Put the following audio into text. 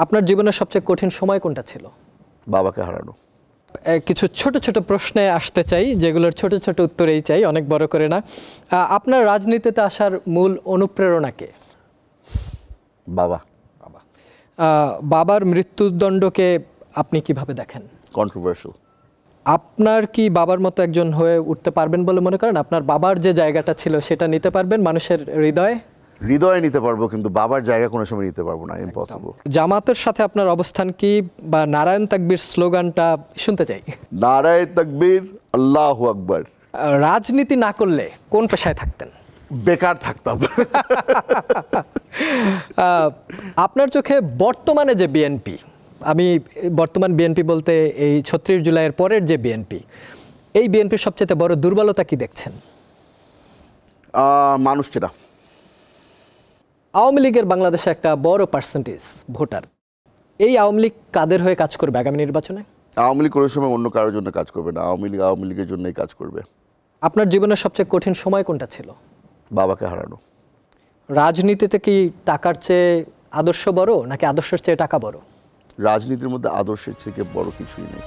আপনার জীবনের সবচেয়ে কঠিন সময় কোনটা ছিল? বাবাকে হারানো। কিছু ছোট ছোট প্রশ্নে আসতে চাই, যেগুলোর ছোট ছোট উত্তরেই চাই, অনেক বড় করে না। আপনার রাজনীতিতে আসার মূল অনুপ্রেরণা কে? বাবা। বাবার মৃত্যুদণ্ডকে আপনি কিভাবে দেখেন? কন্ট্রোভার্সিয়াল। আপনার কি বাবার মতো একজন হয়ে উঠতে পারবেন বলে মনে করেন? আপনার বাবার যে জায়গাটা ছিল সেটা নিতে পারবেন মানুষের হৃদয়ে? হৃদয়ে নিতে পারবো, কিন্তু বাবার জায়গা কোনো সময় নিতে পারবো না, ইম্পসিবল। জামাতের সাথে আপনার অবস্থান কি, বা নারায়ণ তাকবীর স্লোগানটা শুনতে চাই। নারায়ে তাকবীর, আল্লাহু আকবার। রাজনীতি না করলে কোন পেশায় থাকতেন? বেকার থাকতাম। আপনার চোখে বর্তমানে যে বিএনপি, আমি বর্তমান বিএনপি বলতে এই ৩৬ জুলাইয়ের পরের যে বিএনপি, এই বিএনপির সবচেয়ে বড় দুর্বলতা কি দেখছেন? মানুষ চেনা। আওয়ামী লীগের বাংলাদেশে একটা বড় পার্সেন্টেজ ভোটার, এই আওয়ামী লীগ কাদের হয়ে কাজ করবে আগামী নির্বাচনে? আওয়ামী লীগ কোনো সময় অন্য কারোর জন্য কাজ করবে না, আওয়ামী লীগের জন্যই কাজ করবে। আপনার জীবনের সবচেয়ে কঠিন সময় কোনটা ছিল? বাবাকে হারানো। রাজনীতিতে কি টাকার চেয়ে আদর্শ বড়, নাকি আদর্শের চেয়ে টাকা বড়? রাজনীতির মধ্যে আদর্শের থেকে বড় কিছুই নেই।